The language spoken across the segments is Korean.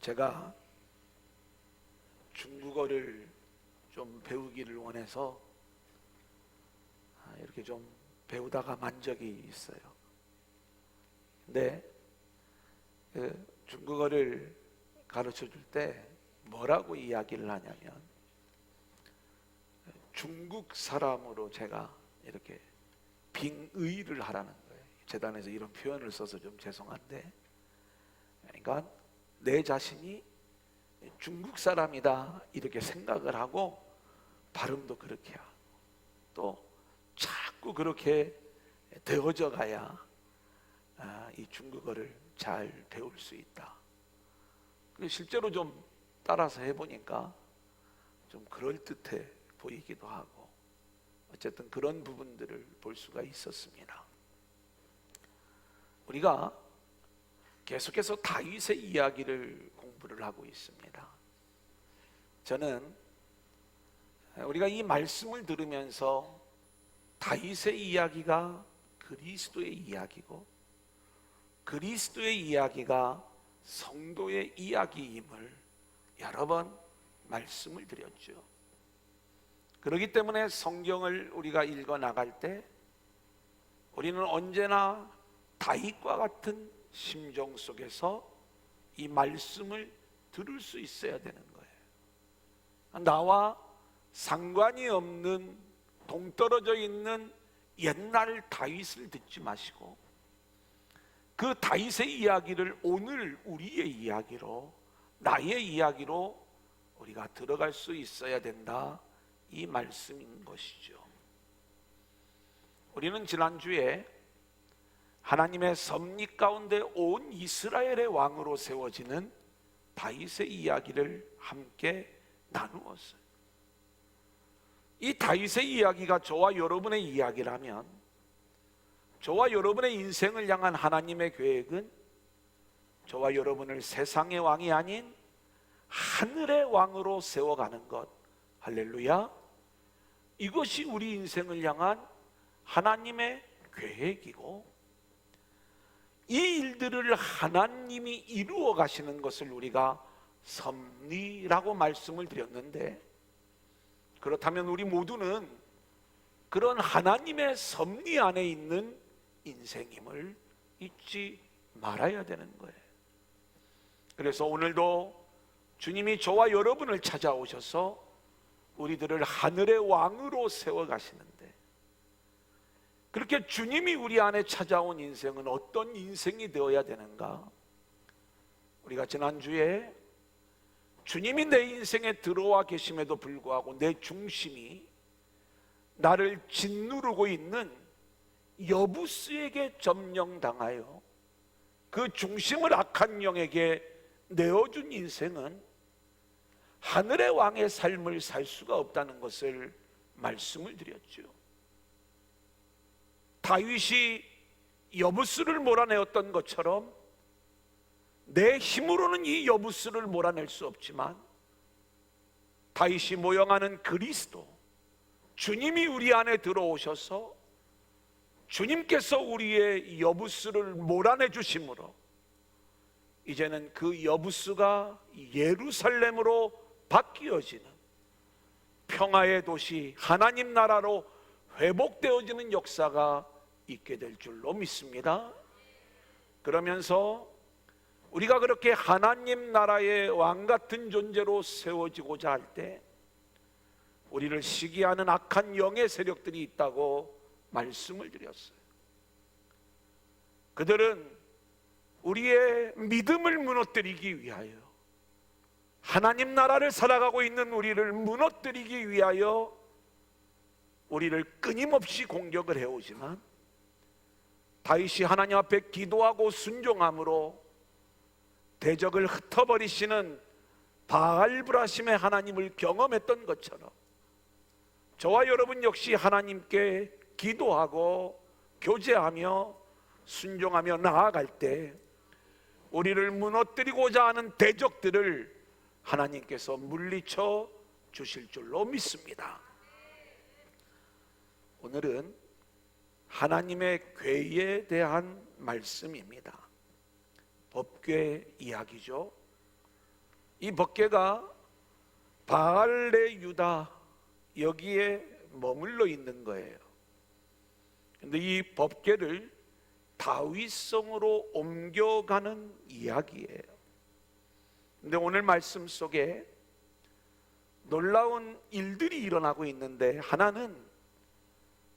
제가 중국어를 좀 배우기를 원해서 이렇게 좀 배우다가 만 적이 있어요. 근데 중국어를 가르쳐 줄 때 뭐라고 이야기를 하냐면, 중국 사람으로 제가 이렇게 빙의를 하라는 거예요. 재단에서 이런 표현을 써서 좀 죄송한데, 그러니까 내 자신이 중국 사람이다 이렇게 생각을 하고 발음도 그렇게 하고 또 자꾸 그렇게 되어져 가야 이 중국어를 잘 배울 수 있다. 실제로 좀 따라서 해보니까 좀 그럴듯해 보이기도 하고, 어쨌든 그런 부분들을 볼 수가 있었습니다. 우리가 계속해서 다윗의 이야기를 공부를 하고 있습니다. 저는 우리가 이 말씀을 들으면서 다윗의 이야기가 그리스도의 이야기고 그리스도의 이야기가 성도의 이야기임을 여러 번 말씀을 드렸죠. 그렇기 때문에 성경을 우리가 읽어 나갈 때 우리는 언제나 다윗과 같은 심정 속에서 이 말씀을 들을 수 있어야 되는 거예요. 나와 상관이 없는 동떨어져 있는 옛날 다윗을 듣지 마시고 그 다윗의 이야기를 오늘 우리의 이야기로, 나의 이야기로 우리가 들어갈 수 있어야 된다, 이 말씀인 것이죠. 우리는 지난주에 하나님의 섭리 가운데 온 이스라엘의 왕으로 세워지는 다윗의 이야기를 함께 나누었어요. 이 다윗의 이야기가 저와 여러분의 이야기라면, 저와 여러분의 인생을 향한 하나님의 계획은 저와 여러분을 세상의 왕이 아닌 하늘의 왕으로 세워가는 것, 할렐루야. 이것이 우리 인생을 향한 하나님의 계획이고, 이 일들을 하나님이 이루어 가시는 것을 우리가 섭리라고 말씀을 드렸는데, 그렇다면 우리 모두는 그런 하나님의 섭리 안에 있는 인생임을 잊지 말아야 되는 거예요. 그래서 오늘도 주님이 저와 여러분을 찾아오셔서 우리들을 하늘의 왕으로 세워가시는데, 그렇게 주님이 우리 안에 찾아온 인생은 어떤 인생이 되어야 되는가? 우리가 지난주에 주님이 내 인생에 들어와 계심에도 불구하고 내 중심이 나를 짓누르고 있는 여부스에게 점령당하여 그 중심을 악한 영에게 내어준 인생은 하늘의 왕의 삶을 살 수가 없다는 것을 말씀을 드렸죠. 다윗이 여부스를 몰아내었던 것처럼 내 힘으로는 이 여부스를 몰아낼 수 없지만 다윗이 모형하는 그리스도, 주님이 우리 안에 들어오셔서 주님께서 우리의 여부스를 몰아내 주심으로 이제는 그 여부스가 예루살렘으로 바뀌어지는 평화의 도시 하나님 나라로 회복되어지는 역사가 있게 될 줄로 믿습니다. 그러면서 우리가 그렇게 하나님 나라의 왕 같은 존재로 세워지고자 할 때 우리를 시기하는 악한 영의 세력들이 있다고 말씀을 드렸어요. 그들은 우리의 믿음을 무너뜨리기 위하여, 하나님 나라를 살아가고 있는 우리를 무너뜨리기 위하여 우리를 끊임없이 공격을 해오지만, 다윗이 하나님 앞에 기도하고 순종함으로 대적을 흩어버리시는 바알브라심의 하나님을 경험했던 것처럼 저와 여러분 역시 하나님께 기도하고 교제하며 순종하며 나아갈 때 우리를 무너뜨리고자 하는 대적들을 하나님께서 물리쳐 주실 줄로 믿습니다. 오늘은 하나님의 궤에 대한 말씀입니다. 법궤 이야기죠. 이 법궤가 바알레 유다 여기에 머물러 있는 거예요. 근데 이 법궤를 다윗성으로 옮겨가는 이야기예요. 근데 오늘 말씀 속에 놀라운 일들이 일어나고 있는데, 하나는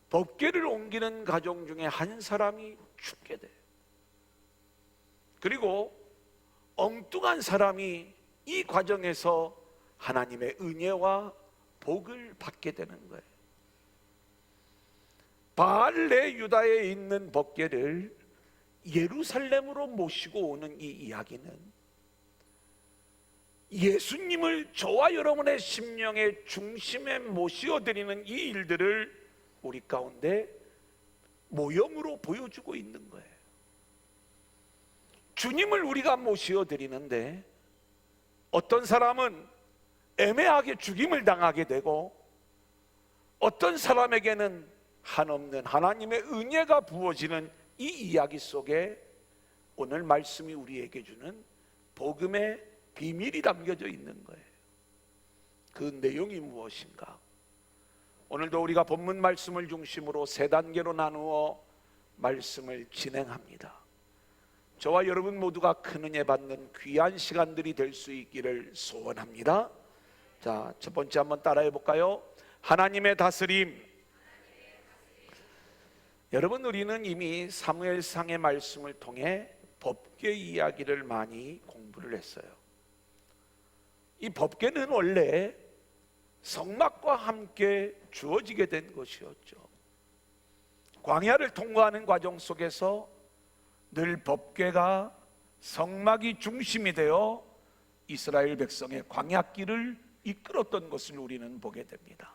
법궤를 옮기는 가정 중에 한 사람이 죽게 돼요. 그리고 엉뚱한 사람이 이 과정에서 하나님의 은혜와 복을 받게 되는 거예요. 바알레 유다에 있는 법궤를 예루살렘으로 모시고 오는 이 이야기는 예수님을 저와 여러분의 심령의 중심에 모시어드리는 이 일들을 우리 가운데 모형으로 보여주고 있는 거예요. 주님을 우리가 모시어드리는데 어떤 사람은 애매하게 죽임을 당하게 되고, 어떤 사람에게는 한없는 하나님의 은혜가 부어지는 이 이야기 속에 오늘 말씀이 우리에게 주는 복음의 비밀이 담겨져 있는 거예요. 그 내용이 무엇인가? 오늘도 우리가 본문 말씀을 중심으로 세 단계로 나누어 말씀을 진행합니다. 저와 여러분 모두가 큰 은혜 받는 귀한 시간들이 될 수 있기를 소원합니다. 자, 첫 번째 한번 따라해 볼까요? 하나님의 다스림. 여러분, 우리는 이미 사무엘상의 말씀을 통해 법궤 이야기를 많이 공부를 했어요. 이 법궤는 원래 성막과 함께 주어지게 된 것이었죠. 광야를 통과하는 과정 속에서 늘 법궤가 성막이 중심이 되어 이스라엘 백성의 광야길을 이끌었던 것을 우리는 보게 됩니다.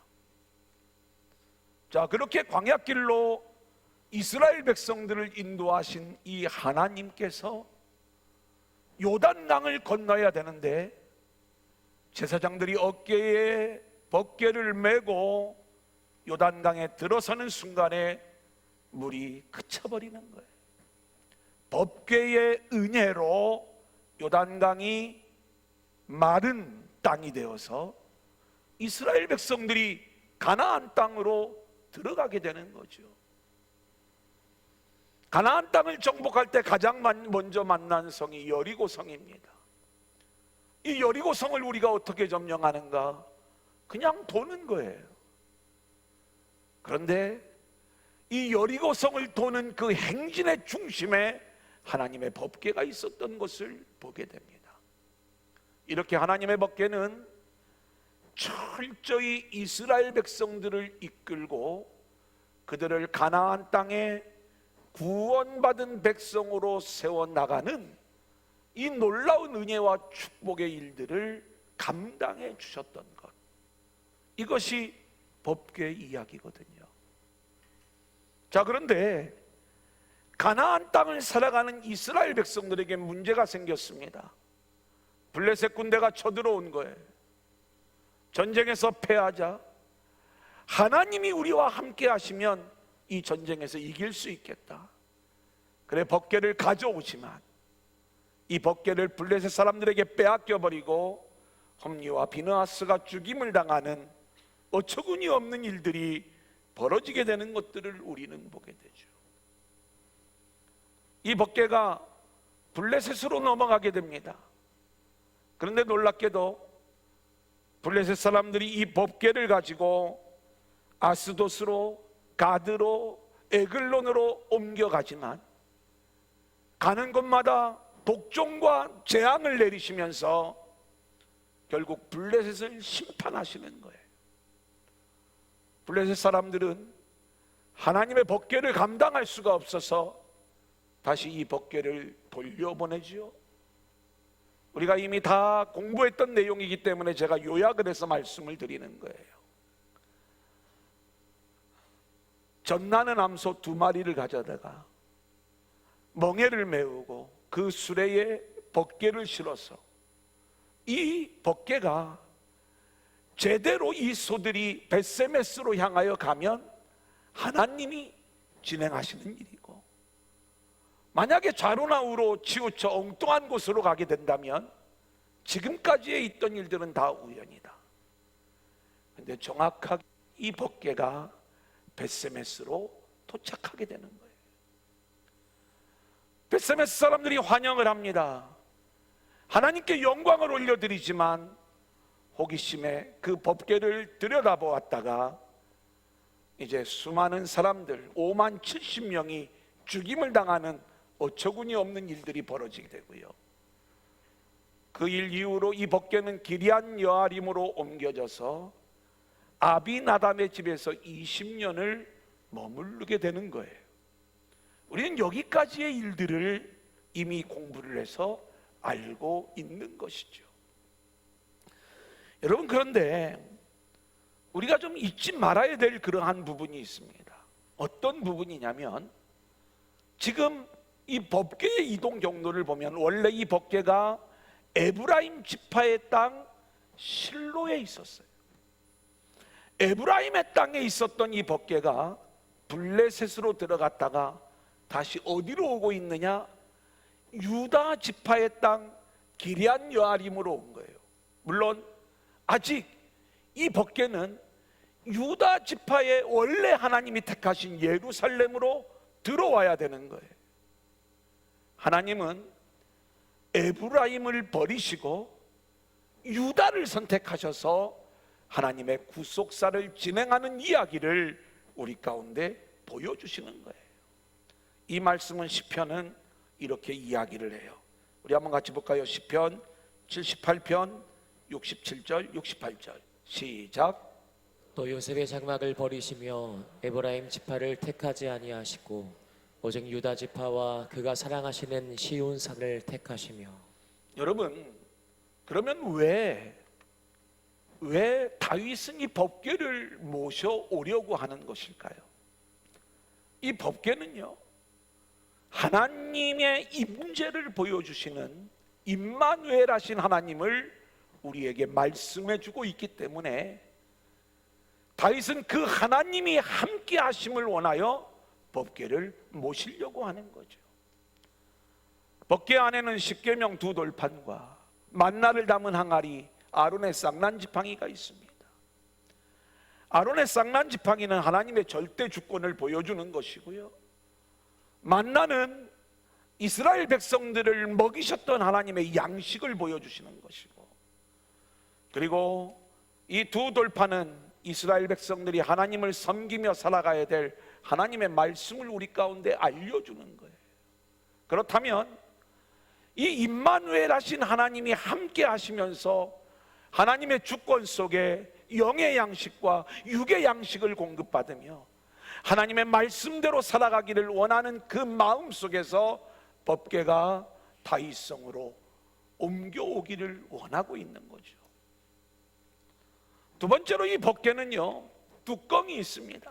자, 그렇게 광야길로 이스라엘 백성들을 인도하신 이 하나님께서 요단강을 건너야 되는데, 제사장들이 어깨에 법궤를 메고 요단강에 들어서는 순간에 물이 그쳐버리는 거예요. 법궤의 은혜로 요단강이 마른 땅이 되어서 이스라엘 백성들이 가나안 땅으로 들어가게 되는 거죠. 가나안 땅을 정복할 때 가장 먼저 만난 성이 여리고 성입니다. 이 여리고 성을 우리가 어떻게 점령하는가? 그냥 도는 거예요. 그런데 이 여리고 성을 도는 그 행진의 중심에 하나님의 법궤가 있었던 것을 보게 됩니다. 이렇게 하나님의 법궤는 철저히 이스라엘 백성들을 이끌고 그들을 가나안 땅에 구원받은 백성으로 세워나가는 이 놀라운 은혜와 축복의 일들을 감당해 주셨던 것, 이것이 법궤 이야기거든요. 자, 그런데 가나안 땅을 살아가는 이스라엘 백성들에게 문제가 생겼습니다. 블레셋 군대가 쳐들어온 거예요. 전쟁에서 패하자 하나님이 우리와 함께 하시면 이 전쟁에서 이길 수 있겠다. 그래 법궤를 가져오지만 이 법궤를 블레셋 사람들에게 빼앗겨버리고 홈리와 비느하스가 죽임을 당하는 어처구니 없는 일들이 벌어지게 되는 것들을 우리는 보게 되죠. 이 법궤가 블레셋으로 넘어가게 됩니다. 그런데 놀랍게도 블레셋 사람들이 이 법궤를 가지고 아스돗으로, 가드로, 에글론으로 옮겨가지만 가는 곳마다 독종과 재앙을 내리시면서 결국 블레셋을 심판하시는 거예요. 블레셋 사람들은 하나님의 법궤를 감당할 수가 없어서 다시 이 법궤를 돌려보내지요. 우리가 이미 다 공부했던 내용이기 때문에 제가 요약을 해서 말씀을 드리는 거예요. 젖나는 암소 2마리를 가져다가 멍에를 메우고 그 수레에 법궤를 실어서 이 법궤가 제대로 이 소들이 벳세메스로 향하여 가면 하나님이 진행하시는 일이고, 만약에 좌로나 우로 치우쳐 엉뚱한 곳으로 가게 된다면 지금까지에 있던 일들은 다 우연이다. 근데 정확하게 이 법궤가 벳세메스로 도착하게 되는 거예요. 벳세메스 사람들이 환영을 합니다. 하나님께 영광을 올려드리지만 호기심에 그 법궤를 들여다보았다가 이제 수많은 사람들 5만 70명이 죽임을 당하는 어처구니 없는 일들이 벌어지게 되고요. 그 일 이후로 이 법궤는 기럇 여아림으로 옮겨져서 아비나답의 집에서 20년을 머무르게 되는 거예요. 우리는 여기까지의 일들을 이미 공부를 해서 알고 있는 것이죠. 여러분, 그런데 우리가 좀 잊지 말아야 될 그러한 부분이 있습니다. 어떤 부분이냐면, 지금 이 법궤의 이동 경로를 보면 원래 이 법궤가 에브라임 지파의 땅 실로에 있었어요. 에브라임의 땅에 있었던 이 법궤가 블레셋으로 들어갔다가 다시 어디로 오고 있느냐? 유다 지파의 땅 기럇 여아림으로 온 거예요. 물론 아직 이 법궤는 유다 지파의 원래 하나님이 택하신 예루살렘으로 들어와야 되는 거예요. 하나님은 에브라임을 버리시고 유다를 선택하셔서 하나님의 구속사를 진행하는 이야기를 우리 가운데 보여주시는 거예요. 이 말씀은 시편은 이렇게 이야기를 해요. 우리 한번 같이 볼까요? 시편 78편 67절 68절 시작. 또 요셉의 장막을 버리시며 에브라임 지파를 택하지 아니하시고 오직 유다 지파와 그가 사랑하시는 시온산을 택하시며. 여러분, 그러면 왜 다윗은 이 법궤를 모셔오려고 하는 것일까요? 이 법궤는요, 하나님의 임재를 보여주시는 임마누엘 하신 하나님을 우리에게 말씀해 주고 있기 때문에 다윗은 그 하나님이 함께 하심을 원하여 법궤를 모시려고 하는 거죠. 법궤 안에는 십계명 두 돌판과 만나를 담은 항아리, 아론의 쌍난지팡이가 있습니다. 아론의 쌍난지팡이는 하나님의 절대 주권을 보여주는 것이고요, 만나는 이스라엘 백성들을 먹이셨던 하나님의 양식을 보여주시는 것이고, 그리고 이 두 돌판은 이스라엘 백성들이 하나님을 섬기며 살아가야 될 하나님의 말씀을 우리 가운데 알려주는 거예요. 그렇다면 이 임마누엘 하신 하나님이 함께 하시면서 하나님의 주권 속에 영의 양식과 육의 양식을 공급받으며 하나님의 말씀대로 살아가기를 원하는 그 마음 속에서 법궤가 다윗성으로 옮겨오기를 원하고 있는 거죠. 두 번째로 이 법궤는요, 뚜껑이 있습니다.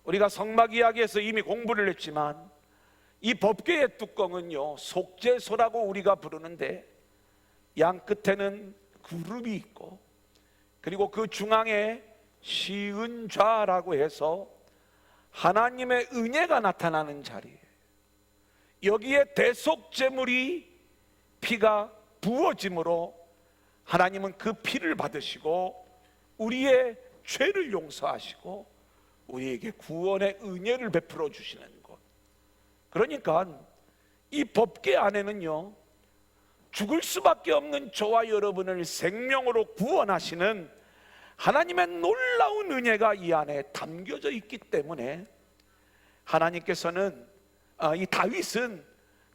우리가 성막 이야기에서 이미 공부를 했지만 이 법궤의 뚜껑은요, 속죄소라고 우리가 부르는데 양 끝에는 그룹이 있고, 그리고 그 중앙에 시은좌라고 해서 하나님의 은혜가 나타나는 자리예요. 여기에 대속제물이 피가 부어짐으로 하나님은 그 피를 받으시고 우리의 죄를 용서하시고 우리에게 구원의 은혜를 베풀어 주시는 것. 그러니까 이 법궤 안에는요, 죽을 수밖에 없는 저와 여러분을 생명으로 구원하시는 하나님의 놀라운 은혜가 이 안에 담겨져 있기 때문에 하나님께서는 이 다윗은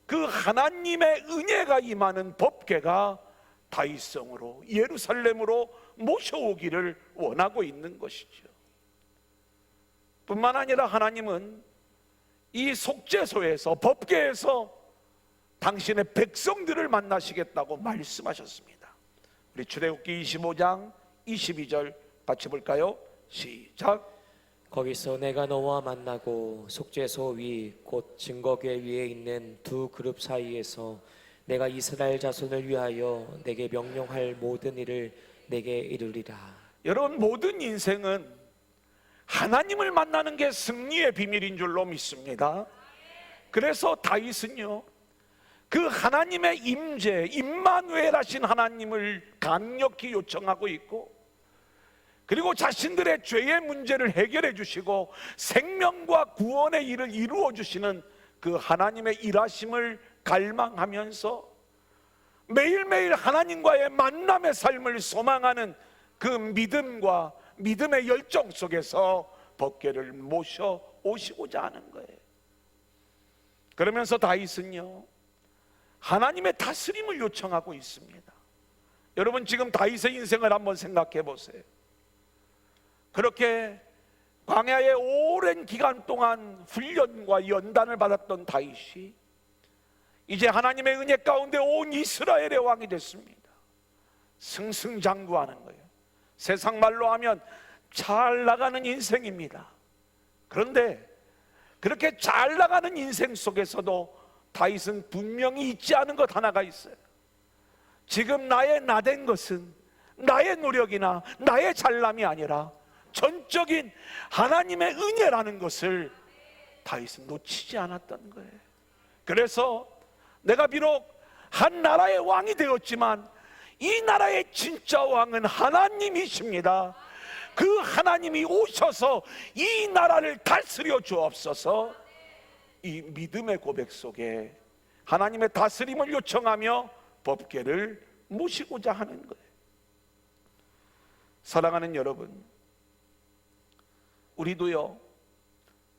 그 하나님의 은혜가 임하는 법궤가 다윗성으로 예루살렘으로 모셔오기를 원하고 있는 것이죠. 뿐만 아니라 하나님은 이 속죄소에서, 법궤에서 당신의 백성들을 만나시겠다고 말씀하셨습니다. 우리 출애굽기 25장 22절 같이 볼까요? 시작. 거기서 내가 너와 만나고 속죄소 위 곧 증거궤 위에 있는 두 그룹 사이에서 내가 이스라엘 자손을 위하여 내게 명령할 모든 일을 내게 이루리라. 여러분, 모든 인생은 하나님을 만나는 게 승리의 비밀인 줄로 믿습니다. 그래서 다윗은요, 그 하나님의 임재, 임마누엘 하신 하나님을 강력히 요청하고 있고, 그리고 자신들의 죄의 문제를 해결해 주시고 생명과 구원의 일을 이루어 주시는 그 하나님의 일하심을 갈망하면서 매일매일 하나님과의 만남의 삶을 소망하는 그 믿음과 믿음의 열정 속에서 법궤를 모셔 오시고자 하는 거예요. 그러면서 다윗은요, 하나님의 다스림을 요청하고 있습니다. 여러분, 지금 다윗의 인생을 한번 생각해 보세요. 그렇게 광야에 오랜 기간 동안 훈련과 연단을 받았던 다윗이 이제 하나님의 은혜 가운데 온 이스라엘의 왕이 됐습니다. 승승장구하는 거예요. 세상 말로 하면 잘 나가는 인생입니다. 그런데 그렇게 잘 나가는 인생 속에서도 다윗은 분명히 잊지 않은 것 하나가 있어요. 지금 나의 나된 것은 나의 노력이나 나의 잘남이 아니라 전적인 하나님의 은혜라는 것을 다윗은 놓치지 않았던 거예요. 그래서 내가 비록 한 나라의 왕이 되었지만 이 나라의 진짜 왕은 하나님이십니다. 그 하나님이 오셔서 이 나라를 다스려 주옵소서. 이 믿음의 고백 속에 하나님의 다스림을 요청하며 법궤를 모시고자 하는 거예요. 사랑하는 여러분, 우리도요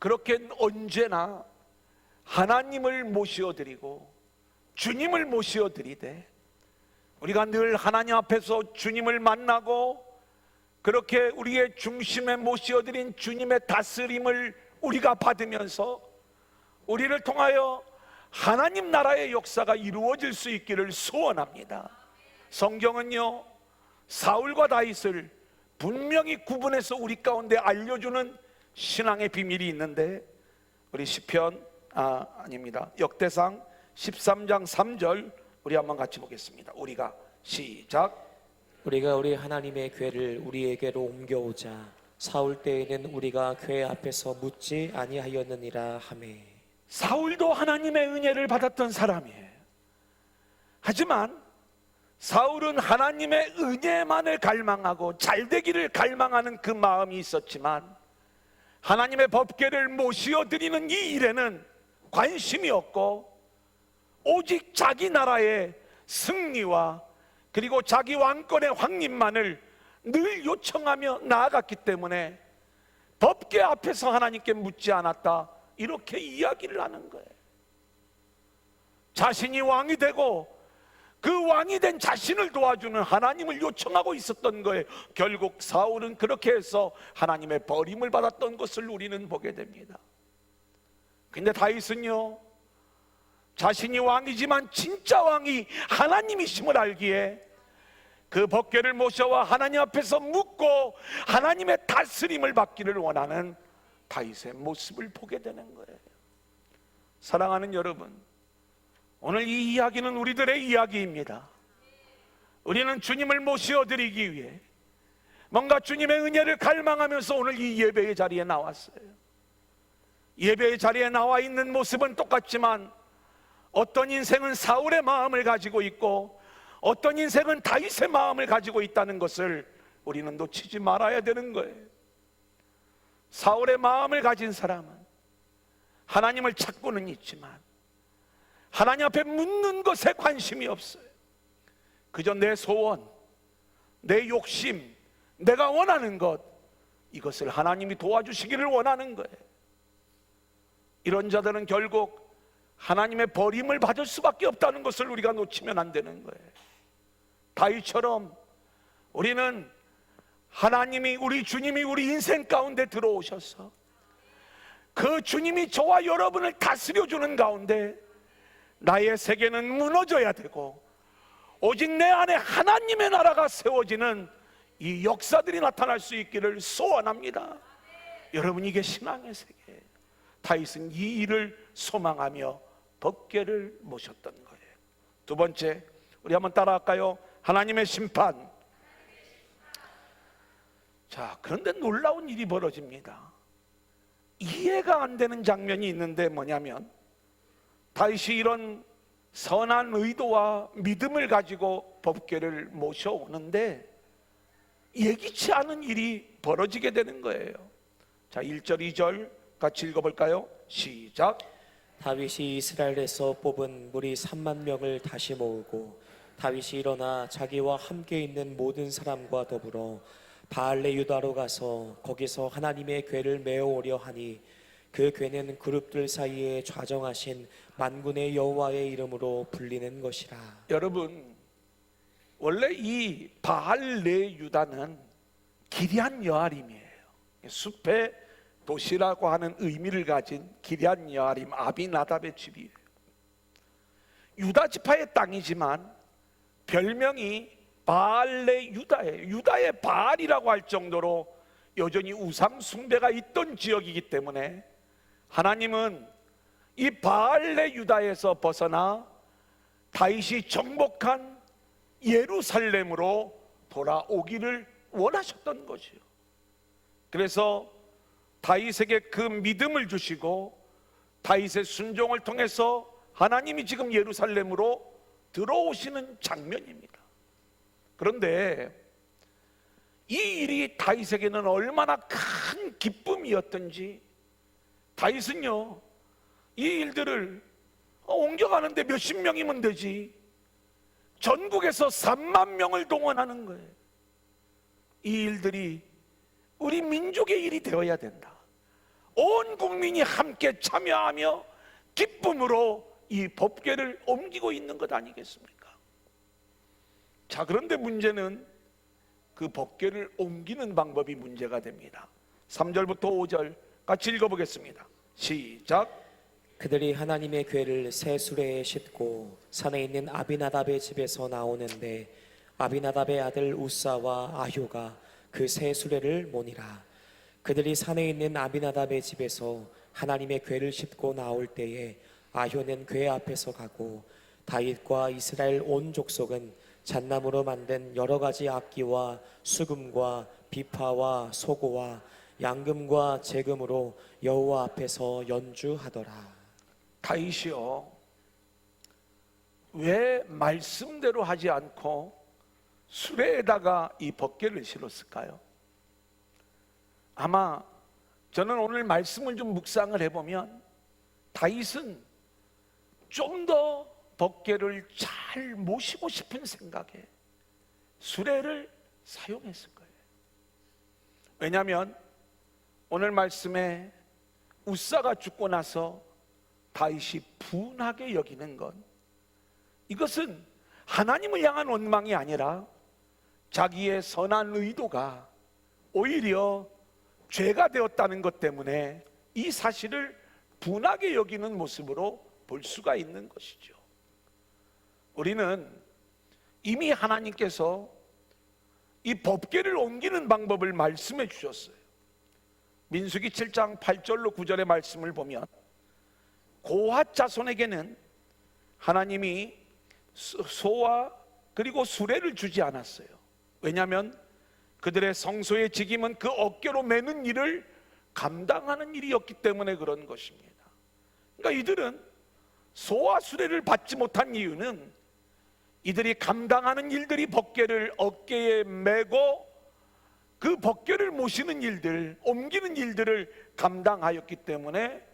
그렇게 언제나 하나님을 모시어드리고 주님을 모시어드리되, 우리가 늘 하나님 앞에서 주님을 만나고 그렇게 우리의 중심에 모시어드린 주님의 다스림을 우리가 받으면서 우리를 통하여 하나님 나라의 역사가 이루어질 수 있기를 소원합니다. 성경은요, 사울과 다윗을 분명히 구분해서 우리 가운데 알려주는 신앙의 비밀이 있는데, 우리 역대상 13장 3절 우리 한번 같이 보겠습니다. 우리가 시작. 우리가 우리 하나님의 궤를 우리에게로 옮겨오자. 사울 때에는 우리가 궤 앞에서 묻지 아니하였느니라 하매. 사울도 하나님의 은혜를 받았던 사람이에요. 하지만 사울은 하나님의 은혜만을 갈망하고 잘되기를 갈망하는 그 마음이 있었지만 하나님의 법궤를 모시어드리는 이 일에는 관심이 없고 오직 자기 나라의 승리와 그리고 자기 왕권의 확립만을 늘 요청하며 나아갔기 때문에 법궤 앞에서 하나님께 묻지 않았다, 이렇게 이야기를 하는 거예요. 자신이 왕이 되고 그 왕이 된 자신을 도와주는 하나님을 요청하고 있었던 거예요. 결국 사울은 그렇게 해서 하나님의 버림을 받았던 것을 우리는 보게 됩니다. 근데 다윗은요, 자신이 왕이지만 진짜 왕이 하나님이심을 알기에 그 법궤를 모셔와 하나님 앞에서 묻고 하나님의 다스림을 받기를 원하는 다윗의 모습을 보게 되는 거예요. 사랑하는 여러분, 오늘 이 이야기는 우리들의 이야기입니다. 우리는 주님을 모시어드리기 위해 뭔가 주님의 은혜를 갈망하면서 오늘 이 예배의 자리에 나왔어요. 예배의 자리에 나와 있는 모습은 똑같지만 어떤 인생은 사울의 마음을 가지고 있고 어떤 인생은 다윗의 마음을 가지고 있다는 것을 우리는 놓치지 말아야 되는 거예요. 사울의 마음을 가진 사람은 하나님을 찾고는 있지만 하나님 앞에 묻는 것에 관심이 없어요. 그저 내 소원, 내 욕심, 내가 원하는 것, 이것을 하나님이 도와주시기를 원하는 거예요. 이런 자들은 결국 하나님의 버림을 받을 수밖에 없다는 것을 우리가 놓치면 안 되는 거예요. 다윗처럼 우리는 하나님이, 우리 주님이 우리 인생 가운데 들어오셔서 그 주님이 저와 여러분을 다스려주는 가운데 나의 세계는 무너져야 되고 오직 내 안에 하나님의 나라가 세워지는 이 역사들이 나타날 수 있기를 소원합니다. 여러분, 이게 신앙의 세계예요. 다윗은 이 일을 소망하며 법궤를 모셨던 거예요. 두 번째, 우리 한번 따라할까요? 하나님의 심판. 자, 그런데 놀라운 일이 벌어집니다. 이해가 안 되는 장면이 있는데 뭐냐면, 다윗이 이런 선한 의도와 믿음을 가지고 법궤를 모셔오는데 예기치 않은 일이 벌어지게 되는 거예요. 자, 1절 2절 같이 읽어볼까요? 시작. 다윗이 이스라엘에서 뽑은 무리 3만 명을 다시 모으고 다윗이 일어나 자기와 함께 있는 모든 사람과 더불어 바알레 유다로 가서 거기서 하나님의 궤를 메어오려 하니 그 궤는 그룹들 사이에 좌정하신 만군의 여호와의 이름으로 불리는 것이라. 여러분, 원래 이 바알레 유다는 기럇 여아림이에요. 숲의 도시라고 하는 의미를 가진 기럇 여아림 아비나답의 집이에요. 유다 지파의 땅이지만 별명이 바알레 유다예요. 유다의 바알이라고 할 정도로 여전히 우상 숭배가 있던 지역이기 때문에 하나님은 이 바알레 유다에서 벗어나 다윗이 정복한 예루살렘으로 돌아오기를 원하셨던 것이요. 그래서 다윗에게 그 믿음을 주시고 다윗의 순종을 통해서 하나님이 지금 예루살렘으로 들어오시는 장면입니다. 그런데 이 일이 다윗에게는 얼마나 큰 기쁨이었던지, 다윗은요 이 일들을 옮겨가는데 몇십 명이면 되지 전국에서 3만 명을 동원하는 거예요. 이 일들이 우리 민족의 일이 되어야 된다. 온 국민이 함께 참여하며 기쁨으로 이 법궤를 옮기고 있는 것 아니겠습니까? 자, 그런데 문제는 그 법궤를 옮기는 방법이 문제가 됩니다. 3절부터 5절 같이 읽어보겠습니다. 시작. 그들이 하나님의 궤를 새 수레에 싣고 산에 있는 아비나답의 집에서 나오는데 아비나답의 아들 우사와 아효가 그 새 수레를 모니라. 그들이 산에 있는 아비나답의 집에서 하나님의 궤를 싣고 나올 때에 아효는 궤 앞에서 가고 다윗과 이스라엘 온 족속은 잣나무로 만든 여러 가지 악기와 수금과 비파와 소고와 양금과 제금으로 여호와 앞에서 연주하더라. 다윗이요, 왜 말씀대로 하지 않고 수레에다가 이 법궤를 실었을까요? 아마 저는 오늘 말씀을 좀 묵상을 해보면 다윗은 좀 더 법궤를 잘 모시고 싶은 생각에 수레를 사용했을 거예요. 왜냐하면 오늘 말씀에 우사가 죽고 나서 다윗이 분하게 여기는 건, 이것은 하나님을 향한 원망이 아니라 자기의 선한 의도가 오히려 죄가 되었다는 것 때문에 이 사실을 분하게 여기는 모습으로 볼 수가 있는 것이죠. 우리는 이미 하나님께서 이 법궤를 옮기는 방법을 말씀해 주셨어요. 민수기 7장 8절로 9절의 말씀을 보면 고핫 자손에게는 하나님이 소와 그리고 수레를 주지 않았어요. 왜냐하면 그들의 성소의 직임은 그 어깨로 메는 일을 감당하는 일이었기 때문에 그런 것입니다. 그러니까 이들은 소와 수레를 받지 못한 이유는 이들이 감당하는 일들이 법궤를 어깨에 메고 그 법궤를 모시는 일들, 옮기는 일들을 감당하였기 때문에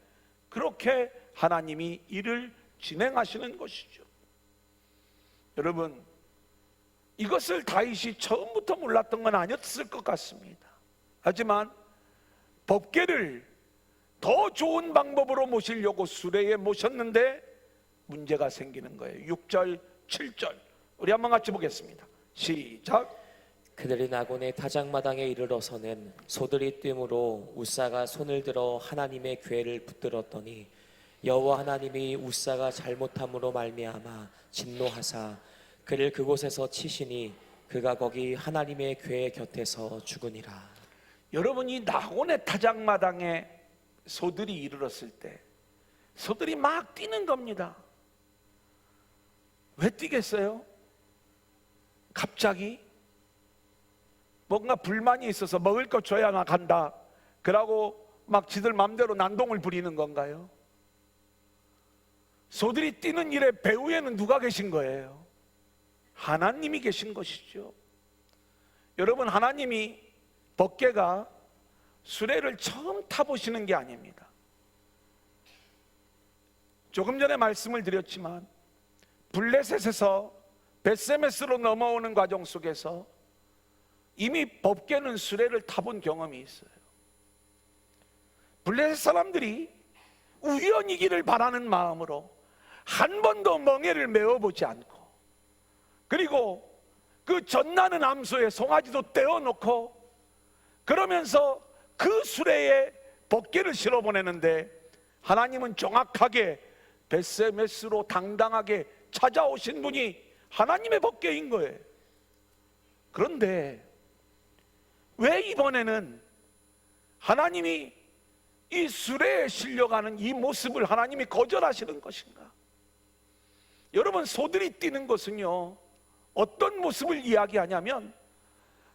그렇게 하나님이 일을 진행하시는 것이죠. 여러분, 이것을 다윗이 처음부터 몰랐던 건 아니었을 것 같습니다. 하지만 법궤를 더 좋은 방법으로 모시려고 수레에 모셨는데 문제가 생기는 거예요. 6절 7절 우리 한번 같이 보겠습니다. 시작. 그들이 나곤의 타작마당에 이르러서는 소들이 뜸으로 우사가 손을 들어 하나님의 궤를 붙들었더니 여호와 하나님이 우사가 잘못함으로 말미암아 진노하사 그를 그곳에서 치시니 그가 거기 하나님의 궤 곁에서 죽으니라. 여러분, 이 나곤의 타작마당에 소들이 이르렀을 때 소들이 막 뛰는 겁니다. 왜 뛰겠어요? 갑자기 뭔가 불만이 있어서 먹을 거 줘야 나간다 그러고 막 지들 맘대로 난동을 부리는 건가요? 소들이 뛰는 일의 배후에는 누가 계신 거예요? 하나님이 계신 것이죠. 여러분, 하나님이 법궤가 수레를 처음 타보시는 게 아닙니다. 조금 전에 말씀을 드렸지만 블레셋에서 벳세메스로 넘어오는 과정 속에서 이미 법궤는 수레를 타본 경험이 있어요. 블레셋 사람들이 우연이기를 바라는 마음으로 한 번도 멍에를 메어보지 않고, 그리고 그 전나는 암소에 송아지도 떼어놓고 그러면서 그 수레에 법궤를 실어 보내는데, 하나님은 정확하게 벳세메스로 당당하게 찾아오신 분이 하나님의 법궤인 거예요. 그런데 왜 이번에는 하나님이 이 수레에 실려가는 이 모습을 하나님이 거절하시는 것인가? 여러분, 소들이 뛰는 것은요, 어떤 모습을 이야기하냐면,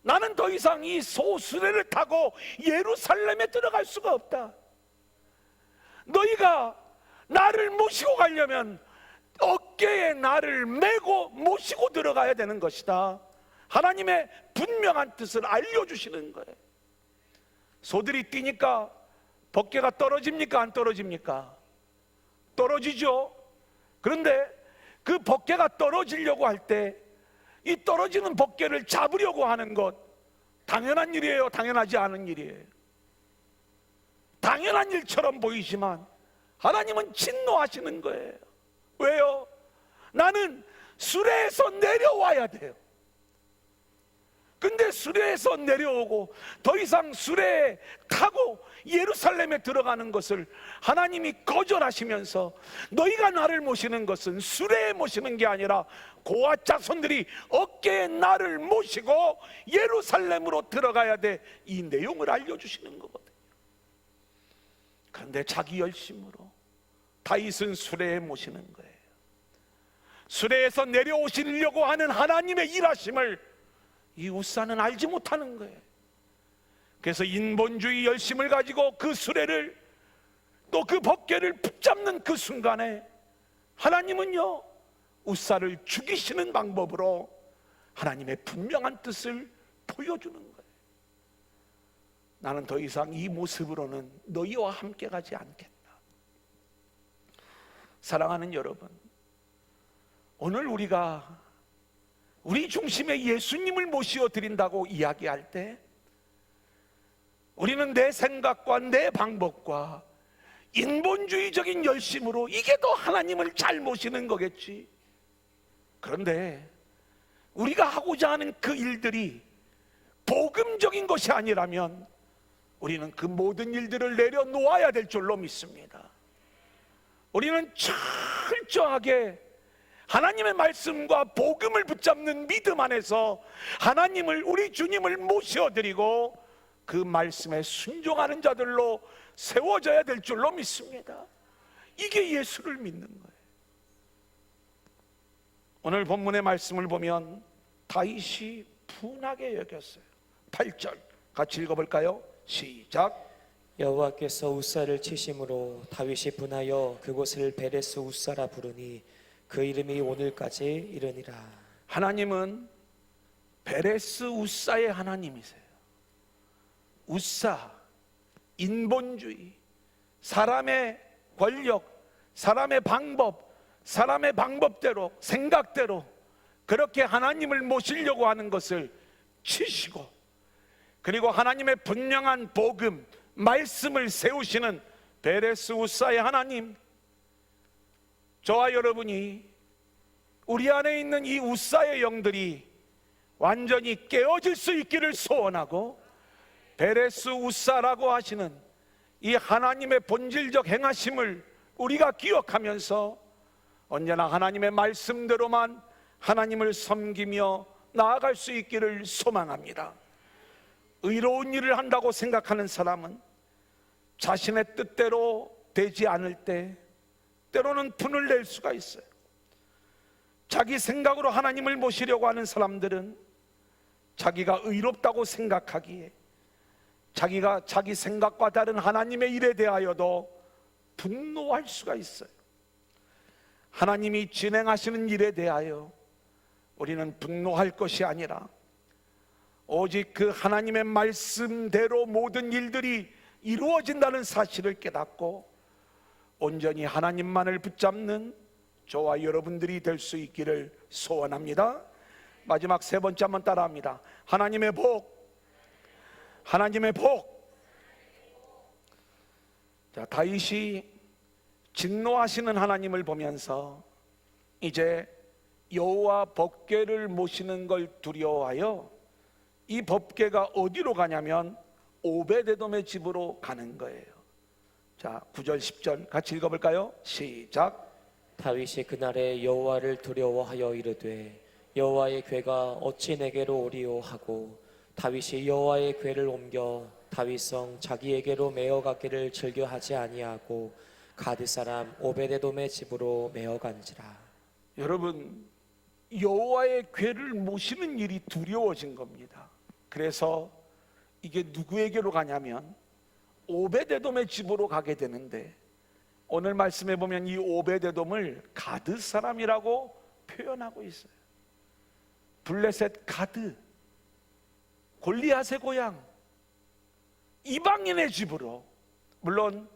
나는 더 이상 이 소수레를 타고 예루살렘에 들어갈 수가 없다. 너희가 나를 모시고 가려면 어깨에 나를 메고 모시고 들어가야 되는 것이다. 하나님의 분명한 뜻을 알려주시는 거예요. 소들이 뛰니까 법궤가 떨어집니까? 안 떨어집니까? 떨어지죠. 그런데 그 법궤가 떨어지려고 할 때 이 떨어지는 법궤를 잡으려고 하는 것, 당연한 일이에요? 당연하지 않은 일이에요? 당연한 일처럼 보이지만 하나님은 진노하시는 거예요. 왜요? 나는 수레에서 내려와야 돼요. 근데 수레에서 내려오고 더 이상 수레에 타고 예루살렘에 들어가는 것을 하나님이 거절하시면서, 너희가 나를 모시는 것은 수레에 모시는 게 아니라 고아 자손들이 어깨에 나를 모시고 예루살렘으로 들어가야 돼, 이 내용을 알려주시는 거거든요. 그런데 자기 열심으로 다윗은 수레에 모시는 거예요. 수레에서 내려오시려고 하는 하나님의 일하심을 이 웃사는 알지 못하는 거예요. 그래서 인본주의 열심을 가지고 그 수레를, 또 그 법궤를 붙잡는 그 순간에 하나님은요, 웃사를 죽이시는 방법으로 하나님의 분명한 뜻을 보여주는 거예요. 나는 더 이상 이 모습으로는 너희와 함께 가지 않겠다. 사랑하는 여러분, 오늘 우리가 우리 중심에 예수님을 모시어 드린다고 이야기할 때, 우리는 내 생각과 내 방법과 인본주의적인 열심으로 이게 더 하나님을 잘 모시는 거겠지. 그런데 우리가 하고자 하는 그 일들이 복음적인 것이 아니라면 우리는 그 모든 일들을 내려놓아야 될 줄로 믿습니다. 우리는 철저하게 하나님의 말씀과 복음을 붙잡는 믿음 안에서 하나님을, 우리 주님을 모셔드리고 그 말씀에 순종하는 자들로 세워져야 될 줄로 믿습니다. 이게 예수를 믿는 거예요. 오늘 본문의 말씀을 보면 다윗이 분하게 여겼어요. 8절 같이 읽어볼까요? 시작. 여호와께서 웃사를 치심으로 다윗이 분하여 그곳을 베레스 웃사라 부르니 그 이름이 오늘까지 이르니라. 하나님은 베레스 웃사의 하나님이세요. 웃사, 인본주의, 사람의 권력, 사람의 방법, 사람의 방법대로, 생각대로 그렇게 하나님을 모시려고 하는 것을 치시고, 그리고 하나님의 분명한 복음, 말씀을 세우시는 베레스 웃사의 하나님, 저와 여러분이 우리 안에 있는 이 웃사의 영들이 완전히 깨어질 수 있기를 소원하고, 베레스 웃사라고 하시는 이 하나님의 본질적 행하심을 우리가 기억하면서 언제나 하나님의 말씀대로만 하나님을 섬기며 나아갈 수 있기를 소망합니다. 의로운 일을 한다고 생각하는 사람은 자신의 뜻대로 되지 않을 때 때로는 분을 낼 수가 있어요. 자기 생각으로 하나님을 모시려고 하는 사람들은 자기가 의롭다고 생각하기에 자기가 자기 생각과 다른 하나님의 일에 대하여도 분노할 수가 있어요. 하나님이 진행하시는 일에 대하여 우리는 분노할 것이 아니라 오직 그 하나님의 말씀대로 모든 일들이 이루어진다는 사실을 깨닫고 온전히 하나님만을 붙잡는 저와 여러분들이 될 수 있기를 소원합니다. 마지막 세 번째 한번 따라합니다. 하나님의 복, 하나님의 복. 자, 다윗이 진노하시는 하나님을 보면서 이제 여호와 법궤를 모시는 걸 두려워하여 이 법궤가 어디로 가냐면 오베데돔의 집으로 가는 거예요. 자, 9절 10절 같이 읽어볼까요? 시작. 다윗이 그날에 여호와를 두려워하여 이르되 여호와의 궤가 어찌 내게로 오리오 하고 다윗이 여호와의 궤를 옮겨 다윗성 자기에게로 메어가기를 즐겨하지 아니하고 가드 사람 오베데돔의 집으로 메어간지라. 여러분, 여호와의 궤를 모시는 일이 두려워진 겁니다. 그래서 이게 누구에게로 가냐면 오베데돔의 집으로 가게 되는데, 오늘 말씀해 보면 이 오베데돔을 가드 사람이라고 표현하고 있어요. 블레셋 가드, 골리앗의 고향, 이방인의 집으로, 물론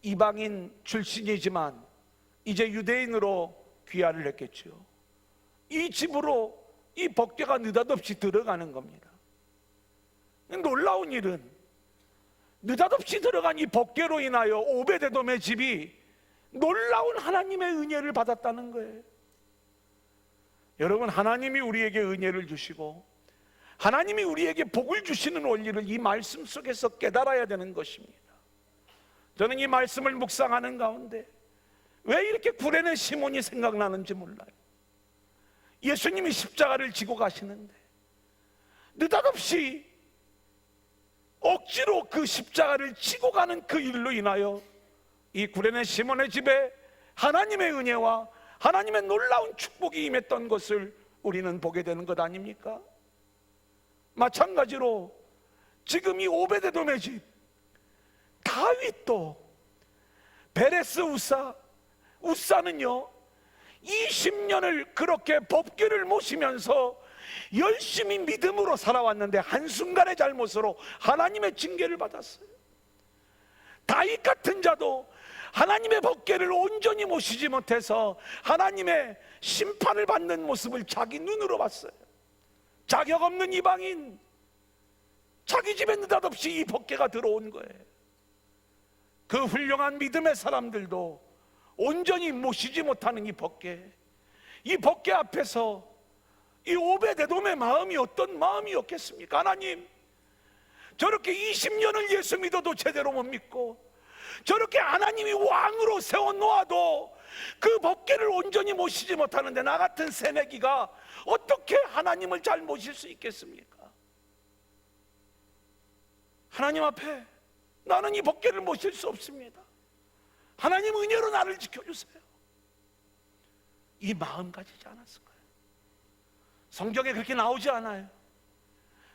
이방인 출신이지만 이제 유대인으로 귀화를 했겠죠. 이 집으로 이 법궤가 느닷없이 들어가는 겁니다. 놀라운 일은 느닷없이 들어간 이 법궤로 인하여 오베데돔의 집이 놀라운 하나님의 은혜를 받았다는 거예요. 여러분, 하나님이 우리에게 은혜를 주시고 하나님이 우리에게 복을 주시는 원리를 이 말씀 속에서 깨달아야 되는 것입니다. 저는 이 말씀을 묵상하는 가운데 왜 이렇게 구레네 시몬이 생각나는지 몰라요. 예수님이 십자가를 지고 가시는데 느닷없이 억지로 그 십자가를 지고 가는 그 일로 인하여 이 구레네 시몬의 집에 하나님의 은혜와 하나님의 놀라운 축복이 임했던 것을 우리는 보게 되는 것 아닙니까? 마찬가지로 지금 이 오베데돔의 집, 다윗도 베레스 우사는요 20년을 그렇게 법궤를 모시면서 열심히 믿음으로 살아왔는데 한순간의 잘못으로 하나님의 징계를 받았어요. 다윗 같은 자도 하나님의 법궤를 온전히 모시지 못해서 하나님의 심판을 받는 모습을 자기 눈으로 봤어요. 자격 없는 이방인, 자기 집에 느닷없이 이 법궤가 들어온 거예요. 그 훌륭한 믿음의 사람들도 온전히 모시지 못하는 이 법궤 앞에서 이 오베데돔의 마음이 어떤 마음이었겠습니까? 하나님, 저렇게 20년을 예수 믿어도 제대로 못 믿고 저렇게 하나님이 왕으로 세워놓아도 그 법궤를 온전히 모시지 못하는데 나 같은 새내기가 어떻게 하나님을 잘 모실 수 있겠습니까? 하나님 앞에 나는 이 법궤를 모실 수 없습니다. 하나님 은혜로 나를 지켜주세요. 이 마음 가지지 않았을까요? 성경에 그렇게 나오지 않아요.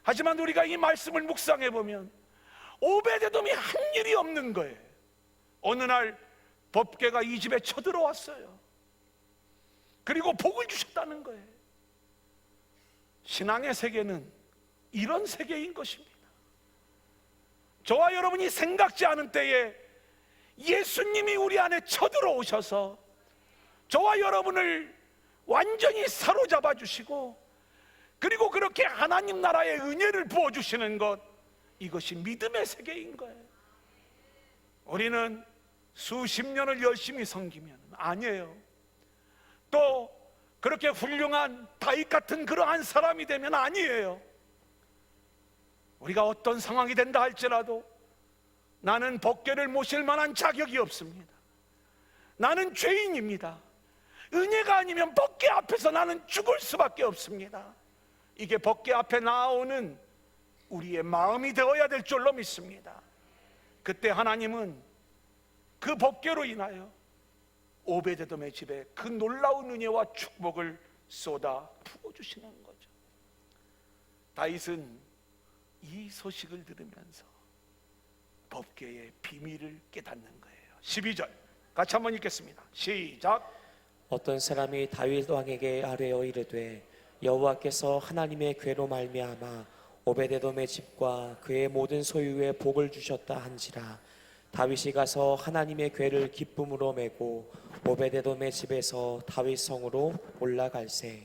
하지만 우리가 이 말씀을 묵상해 보면 오베데돔이 한 일이 없는 거예요. 어느 날 법궤가 이 집에 쳐들어왔어요. 그리고 복을 주셨다는 거예요. 신앙의 세계는 이런 세계인 것입니다. 저와 여러분이 생각지 않은 때에 예수님이 우리 안에 쳐들어오셔서 저와 여러분을 완전히 사로잡아 주시고 그리고 그렇게 하나님 나라의 은혜를 부어주시는 것, 이것이 믿음의 세계인 거예요. 우리는 수십 년을 열심히 섬기면 아니에요. 또 그렇게 훌륭한 다윗 같은 그러한 사람이 되면 아니에요. 우리가 어떤 상황이 된다 할지라도 나는 법궤를 모실 만한 자격이 없습니다. 나는 죄인입니다. 은혜가 아니면 법궤 앞에서 나는 죽을 수밖에 없습니다. 이게 법궤 앞에 나오는 우리의 마음이 되어야 될 줄로 믿습니다. 그때 하나님은 그 법궤로 인하여 오베데돔의 집에 그 놀라운 은혜와 축복을 쏟아 부어주시는 거죠. 다윗은 이 소식을 들으면서 법궤의 비밀을 깨닫는 거예요. 12절 같이 한번 읽겠습니다. 시작. 어떤 사람이 다윗 왕에게 아뢰어 이르되 여호와께서 하나님의 궤로 말미암아 오베데돔의 집과 그의 모든 소유에 복을 주셨다 한지라. 다윗이 가서 하나님의 궤를 기쁨으로 메고 오베데돔의 집에서 다윗 성으로 올라갈세.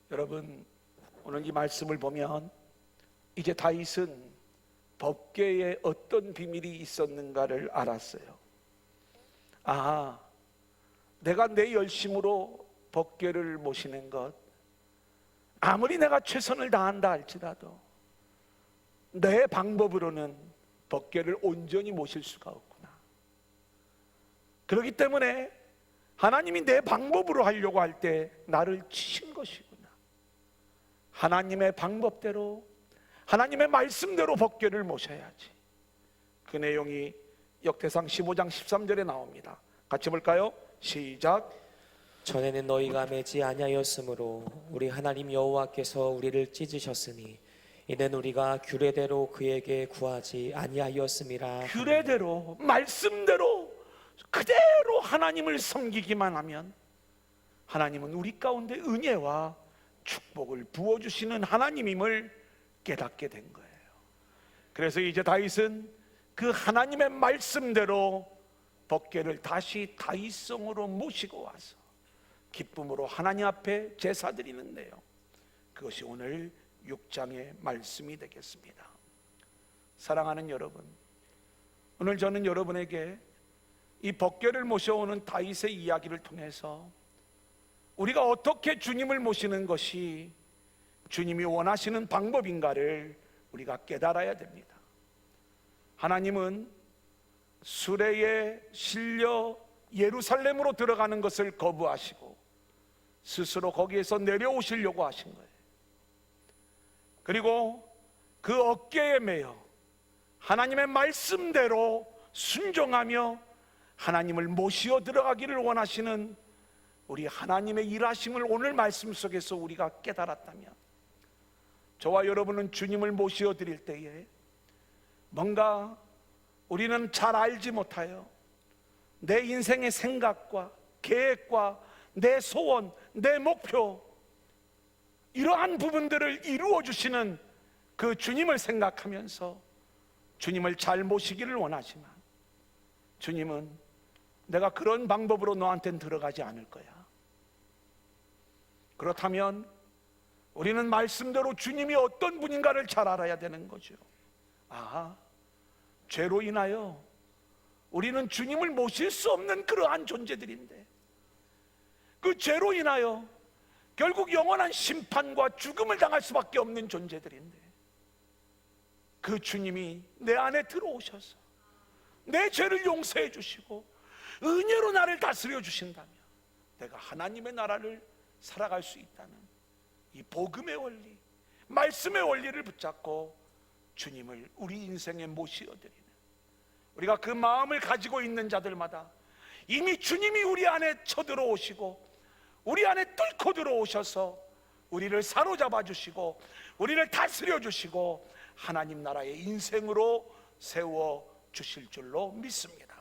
여러분, 오늘 이 말씀을 보면 이제 다윗은 법궤에 어떤 비밀이 있었는가를 알았어요. 아, 내가 내 열심으로 법궤를 모시는 것, 아무리 내가 최선을 다한다 할지라도 내 방법으로는 법궤를 온전히 모실 수가 없구나. 그렇기 때문에 하나님이 내 방법으로 하려고 할 때 나를 치신 것이구나. 하나님의 방법대로, 하나님의 말씀대로 법궤를 모셔야지. 그 내용이 역대상 15장 13절에 나옵니다. 같이 볼까요? 시작. 전에는 너희가 매지 아니하였으므로 우리 하나님 여호와께서 우리를 찢으셨으니 이는 우리가 규례대로 그에게 구하지 아니하였음이라. 규례대로, 말씀대로 그대로 하나님을 섬기기만 하면 하나님은 우리 가운데 은혜와 축복을 부어주시는 하나님임을 깨닫게 된 거예요. 그래서 이제 다윗은 그 하나님의 말씀대로 법궤를 다시 다윗성으로 모시고 와서 기쁨으로 하나님 앞에 제사 드리는데요, 그것이 오늘 6장의 말씀이 되겠습니다. 사랑하는 여러분, 오늘 저는 여러분에게 이 법궤를 모셔오는 다윗의 이야기를 통해서 우리가 어떻게 주님을 모시는 것이 주님이 원하시는 방법인가를 우리가 깨달아야 됩니다. 하나님은 수레에 실려 예루살렘으로 들어가는 것을 거부하시고 스스로 거기에서 내려오시려고 하신 거예요. 그리고 그 어깨에 매여 하나님의 말씀대로 순종하며 하나님을 모시어 들어가기를 원하시는 우리 하나님의 일하심을 오늘 말씀 속에서 우리가 깨달았다면, 저와 여러분은 주님을 모시어 드릴 때에 뭔가 우리는 잘 알지 못하여 내 인생의 생각과 계획과 내 소원, 내 목표, 이러한 부분들을 이루어 주시는 그 주님을 생각하면서 주님을 잘 모시기를 원하지만, 주님은 내가 그런 방법으로 너한테는 들어가지 않을 거야. 그렇다면 우리는 말씀대로 주님이 어떤 분인가를 잘 알아야 되는 거죠. 아, 죄로 인하여 우리는 주님을 모실 수 없는 그러한 존재들인데, 그 죄로 인하여 결국 영원한 심판과 죽음을 당할 수밖에 없는 존재들인데, 그 주님이 내 안에 들어오셔서 내 죄를 용서해 주시고 은혜로 나를 다스려 주신다면 내가 하나님의 나라를 살아갈 수 있다는 이 복음의 원리, 말씀의 원리를 붙잡고 주님을 우리 인생에 모시어드리는, 우리가 그 마음을 가지고 있는 자들마다 이미 주님이 우리 안에 쳐들어오시고 우리 안에 뚫고 들어오셔서 우리를 사로잡아 주시고 우리를 다스려 주시고 하나님 나라의 인생으로 세워 주실 줄로 믿습니다.